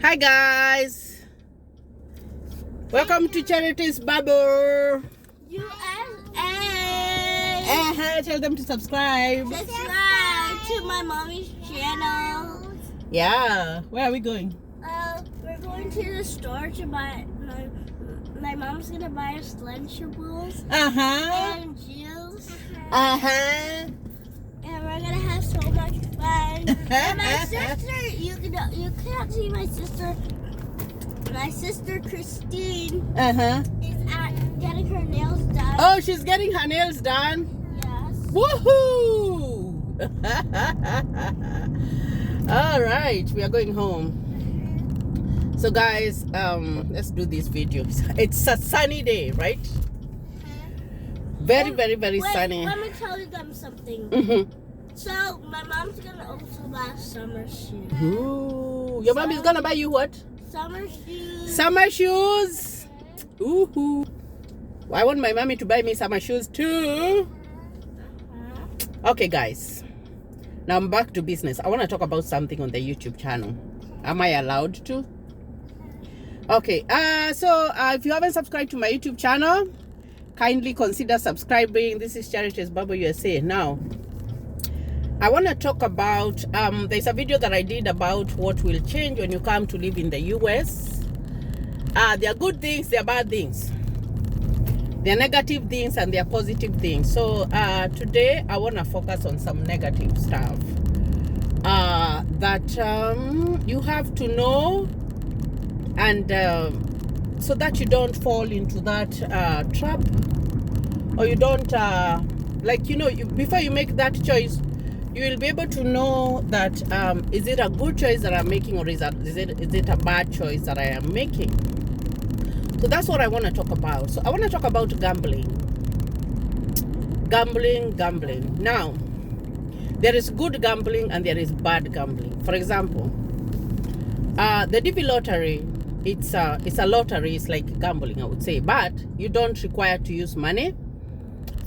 Hi guys, welcome to Charity's Bubble. USA. Tell them to subscribe. Subscribe to my mommy's channel. Yeah, where are we going? We're going to the store to buy my mom's gonna buy us Lunchables and juice. Uh-huh. And we're gonna have so much fun. And my sister, you can't see my sister. My sister Christine is getting her nails done. Oh, she's getting her nails done. Yes. Woohoo! All right, we are going home. So guys, let's do this video. It's a sunny day, right? Very sunny. Let me tell you them something. So my mom's gonna also buy summer shoes. Ooh, your mom is gonna buy you what? Summer shoes. Summer shoes. Ooh. I want my mommy to buy me summer shoes too. Okay, guys. Now I'm back to business. I want to talk about something on the YouTube channel. Am I allowed to? Okay. So if you haven't subscribed to my YouTube channel, kindly consider subscribing. This is Charity's Bubble USA. Now, I want to talk about, there's a video that I did about what will change when you come to live in the US. There are good things, there are bad things. There are negative things and there are positive things. So today I want to focus on some negative stuff that you have to know, and so that you don't fall into that trap, or you don't, before you make that choice, you will be able to know that is it a good choice that I'm making, or is it a bad choice that I am making. So that's what I want to talk about. So I want to talk about gambling. Gambling. Now, there is good gambling and there is bad gambling. For example, the DV lottery, it's a lottery. It's like gambling, I would say, but you don't require to use money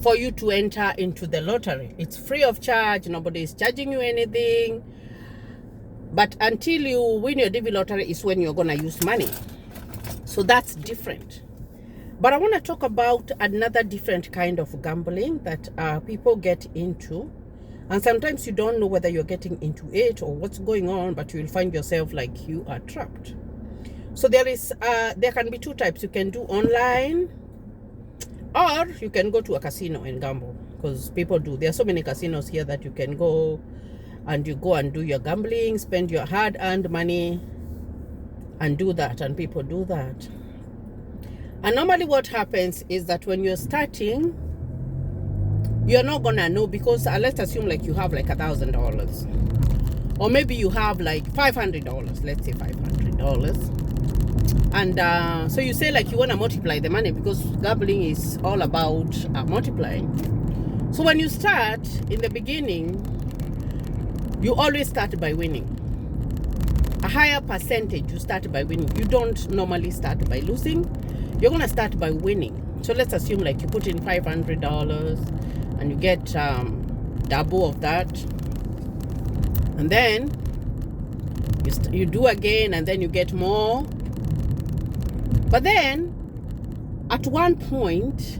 for you to enter into the lottery. It's free of charge. Nobody is charging you anything. But until you win your DV lottery is when you're gonna use money. So that's different. But I want to talk about another different kind of gambling that people get into, and sometimes you don't know whether you're getting into it or what's going on, but you will find yourself like you are trapped. So there can be two types. You can do online, or you can go to a casino and gamble, because people do. There are so many casinos here that you can go, and you go and do your gambling, spend your hard-earned money and do that, and people do that. And normally what happens is that when you're starting, you're not gonna know, because let's assume like you have like $1,000, or maybe you have like $500, let's say $500, and so you say like you want to multiply the money, because gambling is all about multiplying. So when you start in the beginning, you always start by winning. A higher percentage, you start by winning. You don't normally start by losing. You're gonna start by winning. So let's assume like you put in $500 and you get double of that, and then you do again, and then you get more. But then at one point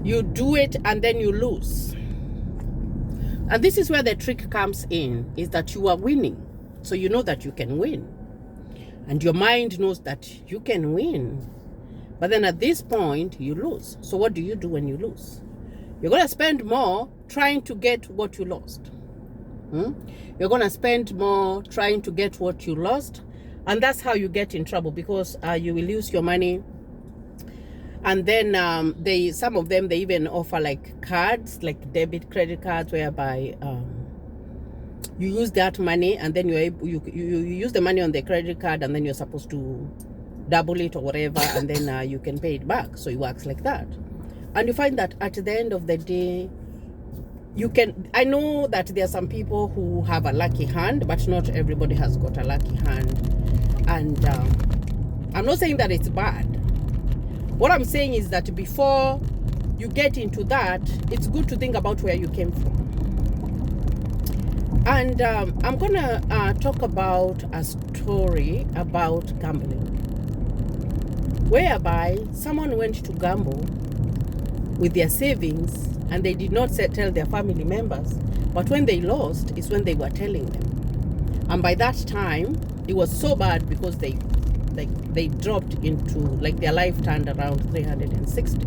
you do it and then you lose. And this is where the trick comes in, is that you are winning. So you know that you can win, and your mind knows that you can win. But then at this point you lose. So what do you do when you lose? You're going to spend more trying to get what you lost. You're going to spend more trying to get what you lost. And that's how you get in trouble, because you will lose your money. And then some of them, they even offer like cards, like debit, credit cards, whereby you use that money, and then you use the money on the credit card, and then you're supposed to double it or whatever, and then you can pay it back. So it works like that. And you find that at the end of the day, I know that there are some people who have a lucky hand, but not everybody has got a lucky hand. And I'm not saying that it's bad. What I'm saying is that before you get into that, it's good to think about where you came from. And I'm gonna talk about a story about gambling, whereby someone went to gamble with their savings and they did not tell their family members, but when they lost is when they were telling them. And by that time it was so bad because they dropped into, like, their life turned around 360.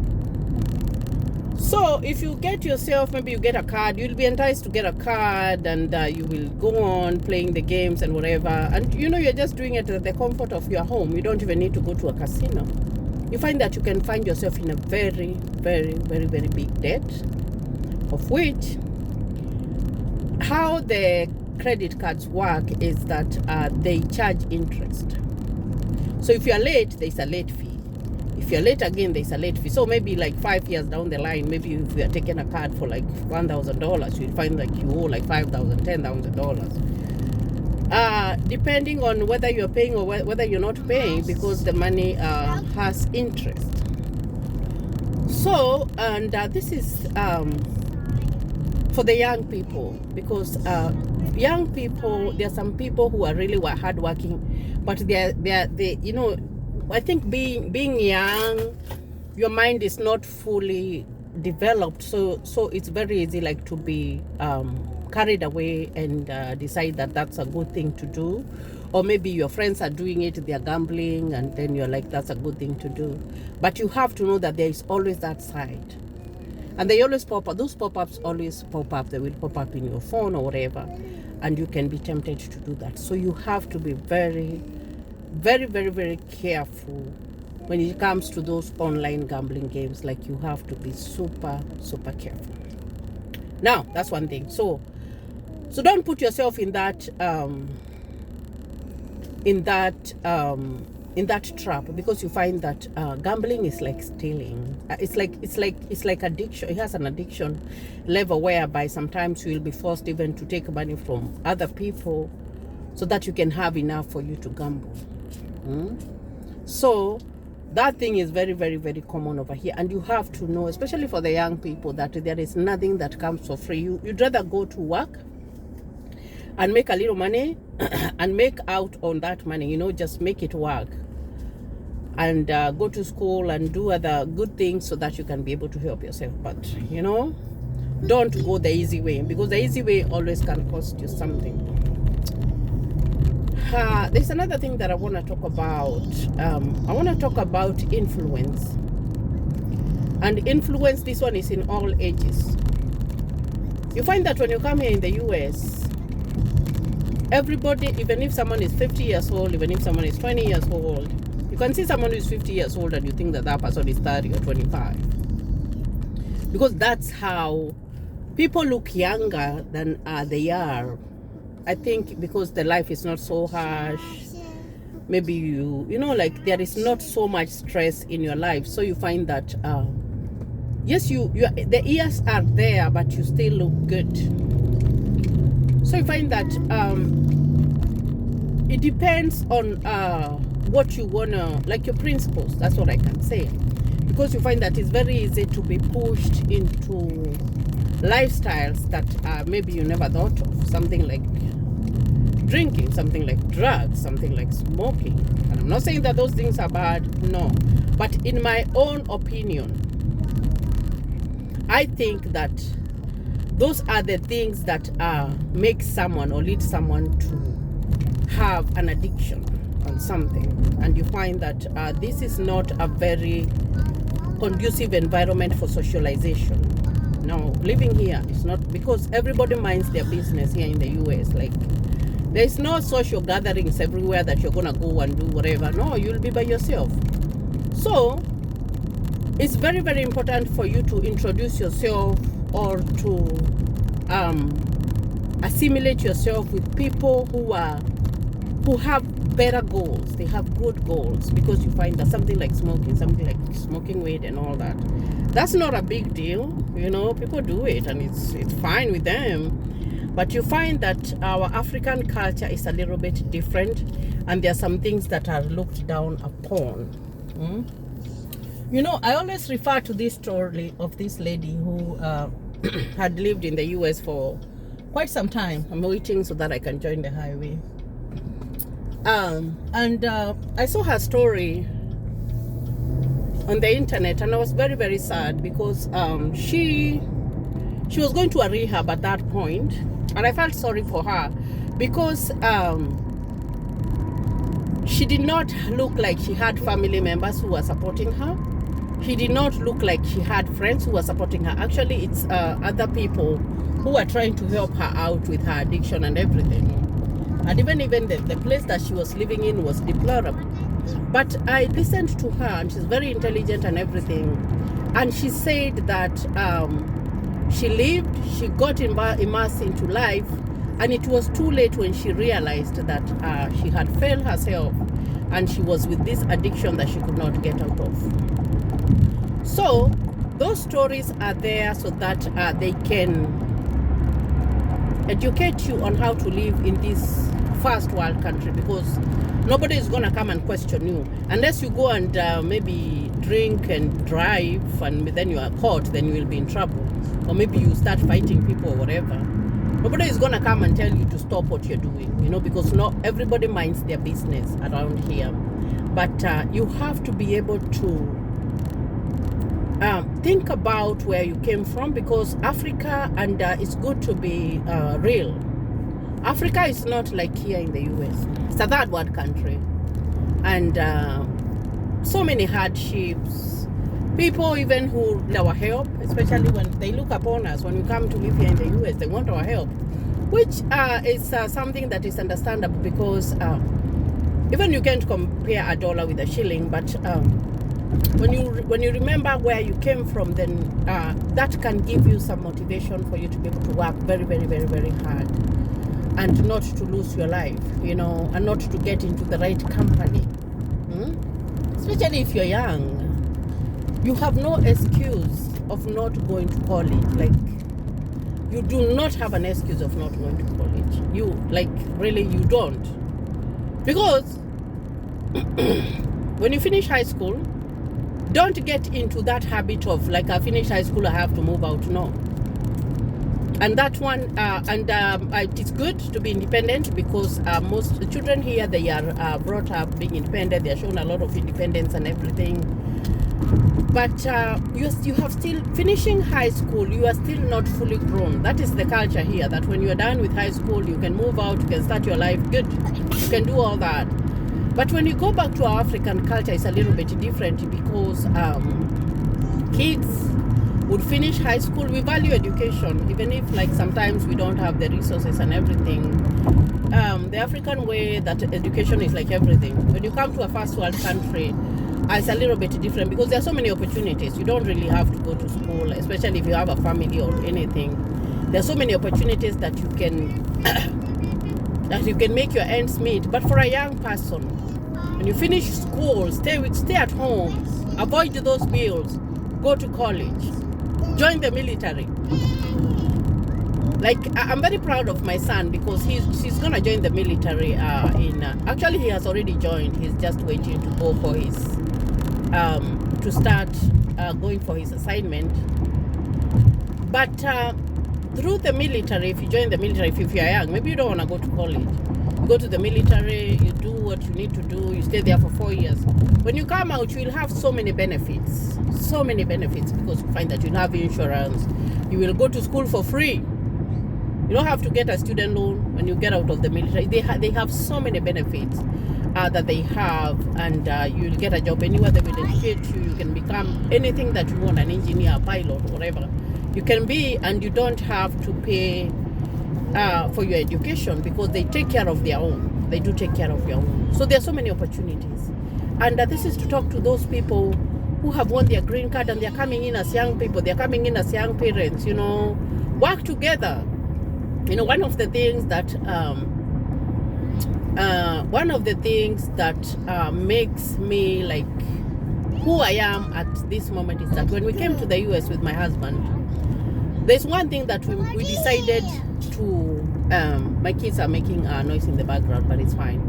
So if you get yourself, maybe you get a card, you'll be enticed to get a card, and you will go on playing the games and whatever, and you're just doing it at the comfort of your home. You don't even need to go to a casino. You find that you can find yourself in a very, very, very, very big debt, of which, how the credit cards work is that they charge interest. So if you're late, there's a late fee. If you're late again, there's a late fee. So maybe like 5 years down the line, maybe if you are taking a card for like $1,000, you'll find like you owe like $5,000, $10,000. Depending on whether you're paying or whether you're not paying, because the money has interest. So, and this is for the young people, because young people, there are some people who are really hardworking, but they I think being young, your mind is not fully developed, so it's very easy, like, to be carried away and decide that that's a good thing to do. Or maybe your friends are doing it, they're gambling, and then you're like, that's a good thing to do. But you have to know that there is always that side, and they always pop up. Those pop-ups always pop up. They will pop up in your phone or whatever, and you can be tempted to do that. So you have to be very, very, very, very careful when it comes to those online gambling games. Like, you have to be super, super careful. Now, that's one thing. So don't put yourself in that trap, because you find that gambling is like stealing. It's like addiction. It has an addiction level whereby sometimes you will be forced even to take money from other people so that you can have enough for you to gamble. So that thing is very, very, very common over here, and you have to know, especially for the young people, that there is nothing that comes for free. You'd rather go to work and make a little money and make out on that money, just make it work, and go to school and do other good things so that you can be able to help yourself. But don't go the easy way, because the easy way always can cost you something. There's another thing that I want to talk about. I want to talk about influence. And influence, this one is in all ages. You find that when you come here in the US, everybody, even if someone is 50 years old, even if someone is 20 years old, you can see someone who is 50 years old and you think that that person is 30 or 25. Because that's how people look younger than they are. I think because the life is not so harsh. Maybe like, there is not so much stress in your life. So you find that, yes, the years are there, but you still look good. So you find that it depends on what you wanna, like, your principles. That's what I can say, because you find that it's very easy to be pushed into lifestyles that maybe you never thought of. Something like drinking, something like drugs, something like smoking. And I'm not saying that those things are bad, no. But in my own opinion, I think that those are the things that make someone or lead someone to have an addiction on something. And you find that this is not a very conducive environment for socialization. Now, living here is not, because everybody minds their business here in the US. Like, there's no social gatherings everywhere that you're gonna go and do whatever. No, you'll be by yourself. So it's very, very important for you to introduce yourself, or to assimilate yourself with people who have better goals. They have good goals, because you find that something like smoking weed and all that, that's not a big deal. People do it and it's fine with them. But you find that our African culture is a little bit different, and there are some things that are looked down upon. I always refer to this story of this lady who had lived in the US for quite some time. I'm waiting so that I can join the highway. And I saw her story on the internet, and I was very, very sad because she was going to a rehab at that point, and I felt sorry for her because she did not look like she had family members who were supporting her. She did not look like she had friends who were supporting her. Actually, it's other people who were trying to help her out with her addiction and everything. And even the place that she was living in was deplorable. But I listened to her, and she's very intelligent and everything. And she said that she lived, she got immersed into life, and it was too late when she realized that she had failed herself and she was with this addiction that she could not get out of. So those stories are there so that they can educate you on how to live in this first world country, because nobody is going to come and question you unless you go and maybe drink and drive, and then you are caught, then you will be in trouble, or maybe you start fighting people or whatever. Nobody is going to come and tell you to stop what you're doing, you know, because not everybody minds their business around here. But you have to be able to think about where you came from, because Africa, and it's good to be real, Africa is not like here in the US. It's a third world country, and so many hardships. People even who need our help, especially when they look upon us when we come to live here in the US, they want our help, which is something that is understandable, because even you can't compare a dollar with a shilling, but when you remember where you came from, then that can give you some motivation for you to be able to work very, very, very, very hard, and not to lose your life, you know, and not to get into the right company. Especially if you're young, you have no excuse of not going to college. Like, you do not have an excuse of not going to college. You, like, really, you don't. Because when you finish high school, don't get into that habit of, like, I finished high school, I have to move out. No. And that one, it's good to be independent, because most children here, they are brought up being independent. They are shown a lot of independence and everything. But you have still, finishing high school, you are still not fully grown. That is the culture here, that when you are done with high school, you can move out, you can start your life, good. You can do all that. But when you go back to our African culture, it's a little bit different, because kids would finish high school. We value education, even if, like, sometimes we don't have the resources and everything. The African way, that education is like everything. When you come to a first world country, it's a little bit different, because there are so many opportunities. You don't really have to go to school, especially if you have a family or anything. There are so many opportunities that you can that you can make your ends meet. But for a young person, when you finish school, stay at home, avoid those bills, go to college, join the military. Like, I'm very proud of my son, because he's gonna join the military actually he has already joined. He's just waiting to go for his to start going for his assignment. But through the military, if you join the military, if you're young, maybe you don't want to go to college, you go to the military, you do what you need to do, you stay there for 4 years. When you come out, you will have so many benefits, because you find that you'll have insurance, you will go to school for free, you don't have to get a student loan when you get out of the military. They have so many benefits that they have, and you'll get a job anywhere. They will educate you. You can become anything that you want, an engineer, a pilot, whatever you can be, and you don't have to pay for your education, because they take care of their own. They do take care of their own. So there are so many opportunities, and this is to talk to those people who have won their green card, and they're coming in as young people. They're coming in as young parents. You know, work together. You know, one of the things that makes me like who I am at this moment is that when we came to the US with my husband, there's one thing that we decided to, my kids are making noise in the background, but it's fine.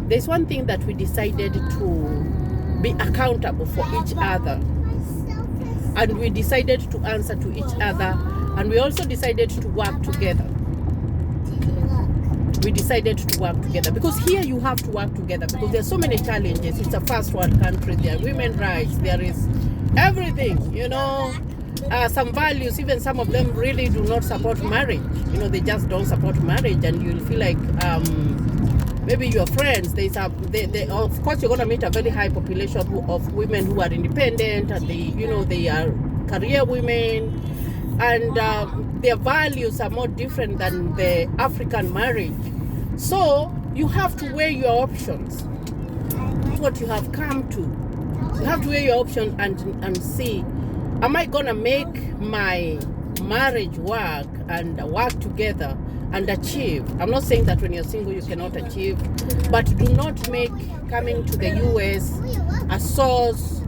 There's one thing that we decided to be accountable for each other, and we decided to answer to each other, and we also decided to work together. we decided to work together, because here you have to work together because there are so many challenges. It's a first world country. There are women's rights. There is everything, you know. Some values, even some of them really do not support marriage. You know, they just don't support marriage, and you'll feel like maybe your friends. Of course, you're going to meet a very high population of women who are independent, and they are career women, and their values are more different than the African marriage. So you have to weigh your options. That's what you have come to. You have to weigh your options and see, am I gonna make my marriage work and work together and achieve? I'm not saying that when you're single you cannot achieve, but do not make coming to the US a source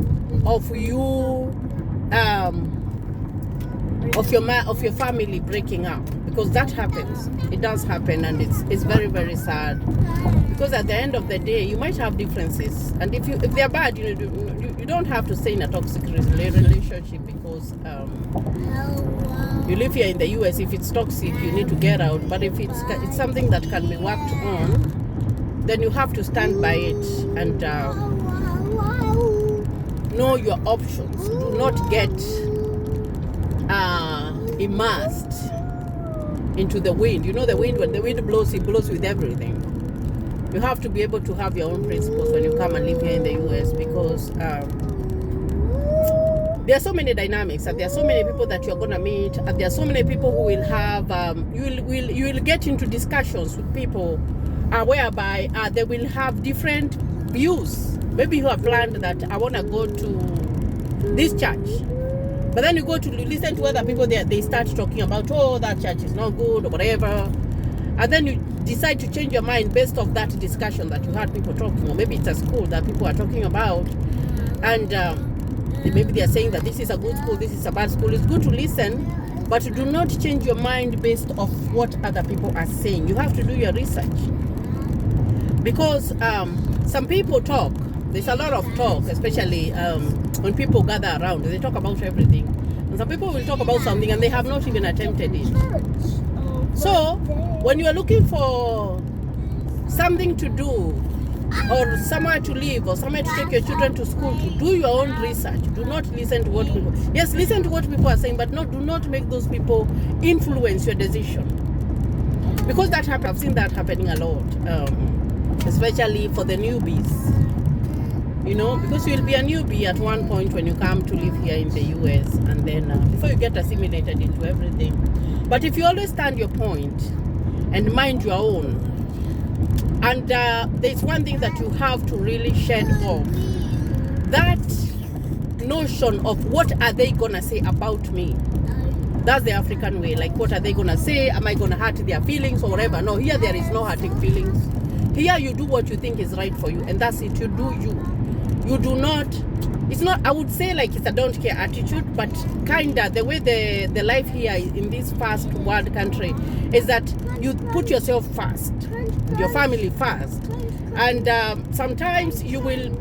of you of your family breaking up, because that happens. It does happen, and it's very, very sad, because at the end of the day you might have differences, and if they're bad, you don't have to stay in a toxic relationship because you live here in the US. If it's toxic, you need to get out, but if it's something that can be worked on, then you have to stand by it and know your options. Do not get immersed into the wind. You know, the wind, when the wind blows, it blows with everything. You have to be able to have your own principles when you come and live here in the US, because there are so many dynamics, and there are so many people that you're gonna meet, and there are so many people who will have you will get into discussions with people whereby they will have different views. Maybe you have planned that I want to go to this church, but then you go to listen to other people, they start talking about, oh, that church is not good or whatever, and then you decide to change your mind based off that discussion that you had people talking, or maybe it's a school that people are talking about, and maybe they are saying that this is a good school, this is a bad school. It's good to listen, but do not change your mind based off what other people are saying. You have to do your research, because some people talk. There's a lot of talk, especially when people gather around. They talk about everything. And some people will talk about something and they have not even attempted it. So, when you are looking for something to do, or somewhere to live, or somewhere to take your children to school, to do your own research. Do not listen to what people... Yes, listen to what people are saying, but do not make those people influence your decision. Because that happens. I've seen that happening a lot, especially for the newbies. You know, because you'll be a newbie at one point when you come to live here in the US, and then before you get assimilated into everything. But if you always stand your point and mind your own, and there's one thing that you have to really shed off, that notion of what are they gonna say about me. That's the African way. Like, what are they gonna say? Am I gonna hurt their feelings or whatever? No, here there is no hurting feelings. Here you do what you think is right for you, and that's it. You do you. You do not, it's not, I would say like it's a don't care attitude, but kinda the way the life here in this first world country is that you put yourself first, your family first, and sometimes you will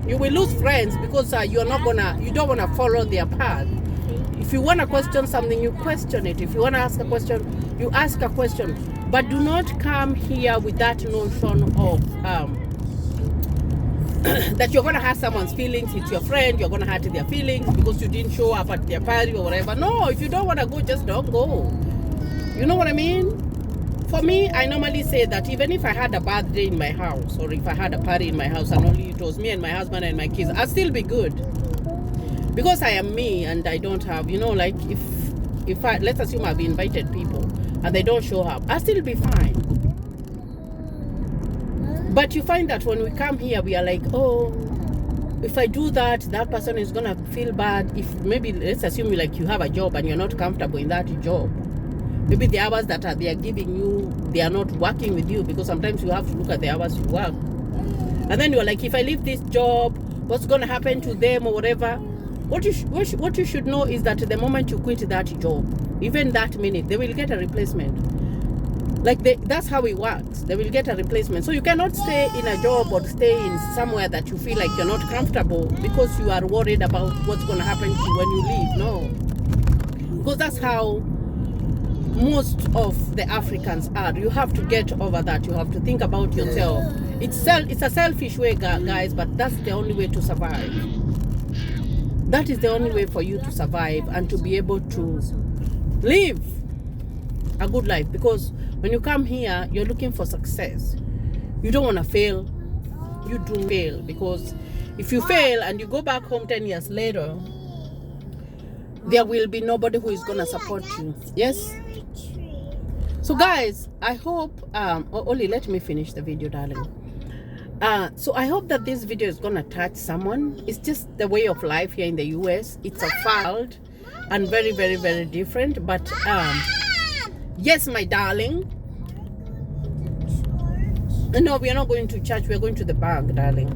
lose friends because you don't wanna follow their path. If you wanna question something, you question it. If you wanna ask a question, you ask a question, but do not come here with that notion of that you're going to hurt someone's feelings. It's your friend, you're going to hurt their feelings because you didn't show up at their party or whatever. No, if you don't want to go, just don't go. You know what I mean? For me, I normally say that even if I had a birthday in my house, or if I had a party in my house and only it was me and my husband and my kids, I'd still be good. Because I am me, and I don't have, you know, like if I, let's assume I've invited people and they don't show up, I'll still be fine. But you find that when we come here, we are like, oh, if I do that, that person is gonna feel bad. If maybe, let's assume like you have a job and you're not comfortable in that job. Maybe the hours that they are giving you, they are not working with you, because sometimes you have to look at the hours you work. And then you're like, if I leave this job, what's gonna happen to them or whatever? What you should know is that the moment you quit that job, even that minute, they will get a replacement. Like that's how it works. They will get a replacement. So you cannot stay in a job or stay in somewhere that you feel like you're not comfortable because you are worried about what's going to happen to you when you leave. No. Because that's how most of the Africans are. You have to get over that. You have to think about yourself. It's a selfish way, guys, but that's the only way to survive. That is the only way for you to survive and to be able to live a good life. Because when you come here, you're looking for success. You don't want to fail. You do fail, because if you fail and you go back home 10 years later, there will be nobody who is going to support you. Yes? So guys, I hope, Oli, let me finish the video, darling. So I hope that this video is going to touch someone. It's just the way of life here in the US. It's a failed and very, very, very different. But yes, my darling. No, we are not going to church. We are going to the bank, darling.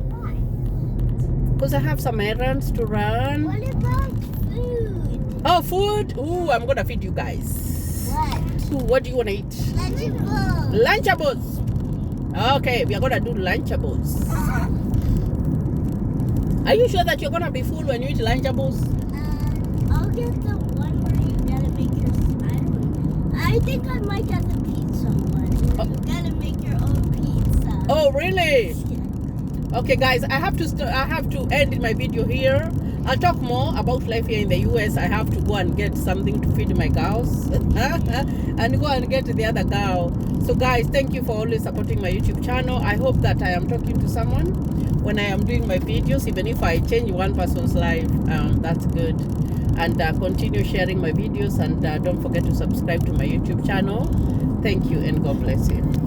Because I have some errands to run. What about food? Oh, food? Ooh, I'm going to feed you guys. What? Ooh, what do you want to eat? Lunchables. Lunchables. Okay, we are going to do Lunchables. Are you sure that you're going to be full when you eat Lunchables? I'll get the one where you gotta make your... I think I might get the pizza one. Where you gotta make your own pizza. Oh, really? Yeah. Okay, guys, I have to end my video here. I'll talk more about life here in the US. I have to go and get something to feed my cows and go and get the other cow. So guys, thank you for always supporting my YouTube channel. I hope that I am talking to someone when I am doing my videos. Even if I change one person's life, that's good. And continue sharing my videos, and don't forget to subscribe to my YouTube channel. Thank you, and God bless you.